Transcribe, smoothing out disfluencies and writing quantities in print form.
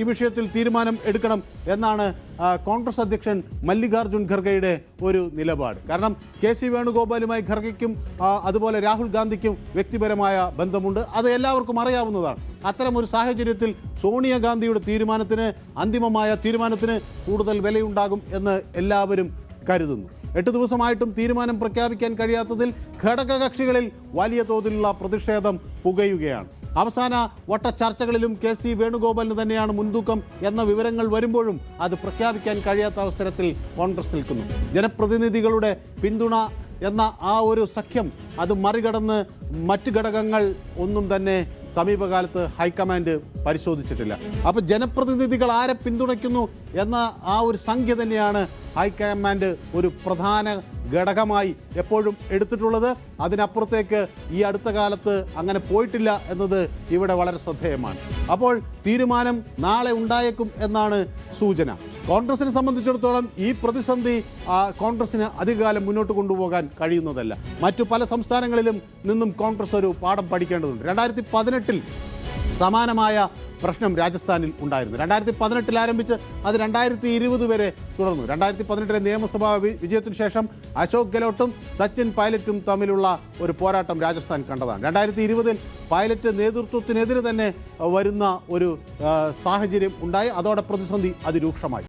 ഈ വിഷയത്തിൽ തീരുമാനം എടുക്കണം എന്നാണ് കോൺഗ്രസ് അധ്യക്ഷൻ മല്ലികാർജുൻ ഖർഗെയുടെ ഒരു നിലപാട്. കാരണം കെ.സി. വേണുഗോപാലുമായി ഖർഗയ്ക്കും അതുപോലെ രാഹുൽ ഗാന്ധിക്കും വ്യക്തിപരമായ ബന്ധമുണ്ട്. അത് എല്ലാവർക്കും അറിയാവുന്നതാണ്. അത്തരമൊരു സാഹചര്യത്തിൽ സോണിയാഗാന്ധിയുടെ തീരുമാനത്തിന്, അന്തിമമായ തീരുമാനത്തിന് കൂടുതൽ വിലയുണ്ടാകും എന്ന് എല്ലാവരും കരുതുന്നു. 8 ദിവസമായിട്ടും തീരുമാനം പ്രഖ്യാപിക്കാൻ കഴിയാത്തതിൽ ഘടകകക്ഷികളിൽ വലിയ തോതിലുള്ള പ്രതിഷേധം പുകയുകയാണ്. അവസാന വട്ട ചർച്ചകളിലും കെ.സി. വേണുഗോപാലിന് തന്നെയാണ് മുൻതൂക്കം എന്ന വിവരങ്ങൾ വരുമ്പോഴും അത് പ്രഖ്യാപിക്കാൻ കഴിയാത്ത അവസരത്തിൽ കോൺഗ്രസ് നിൽക്കുന്നു. ജനപ്രതിനിധികളുടെ പിന്തുണ എന്ന ആ ഒരു സഖ്യം അത് മറികടന്ന് മറ്റ് ഘടകങ്ങൾ ഒന്നും തന്നെ സമീപകാലത്ത് ഹൈക്കമാൻഡ് പരിശോധിച്ചിട്ടില്ല. അപ്പോൾ ജനപ്രതിനിധികൾ ആരെ പിന്തുണയ്ക്കുന്നു എന്ന ആ ഒരു സംഖ്യ തന്നെയാണ് ഹൈക്കമാൻഡ് ഒരു പ്രധാന ഘടകമായി എപ്പോഴും എടുത്തിട്ടുള്ളത്. അതിനപ്പുറത്തേക്ക് ഈ അടുത്ത കാലത്ത് അങ്ങനെ പോയിട്ടില്ല എന്നത് ഇവിടെ വളരെ ശ്രദ്ധേയമാണ്. അപ്പോൾ തീരുമാനം നാളെ ഉണ്ടായേക്കും എന്നാണ് സൂചന. കോൺഗ്രസിനെ സംബന്ധിച്ചിടത്തോളം ഈ പ്രതിസന്ധി കോൺഗ്രസിന് അധികകാലം മുന്നോട്ട് കൊണ്ടുപോകാൻ കഴിയുന്നതല്ല. മറ്റു പല സംസ്ഥാനങ്ങളിലും നിന്നും കോൺഗ്രസ് ഒരു പാഠം പഠിക്കേണ്ടതുണ്ട്. 2018 സമാനമായ പ്രശ്നം രാജസ്ഥാനിൽ ഉണ്ടായിരുന്നു. 2018 ആരംഭിച്ച് അത് 2020 വരെ തുടർന്നു. 2018 നിയമസഭാ വിജയത്തിനു ശേഷം അശോക് ഗെഹ്ലോട്ടും സച്ചിൻ പൈലറ്റും തമ്മിലുള്ള ഒരു പോരാട്ടം രാജസ്ഥാൻ കണ്ടതാണ്. 2020 പൈലറ്റ് നേതൃത്വത്തിനെതിരെ തന്നെ വരുന്ന ഒരു സാഹചര്യം ഉണ്ടായി. അതോടെ പ്രതിസന്ധി അതിരൂക്ഷമായി.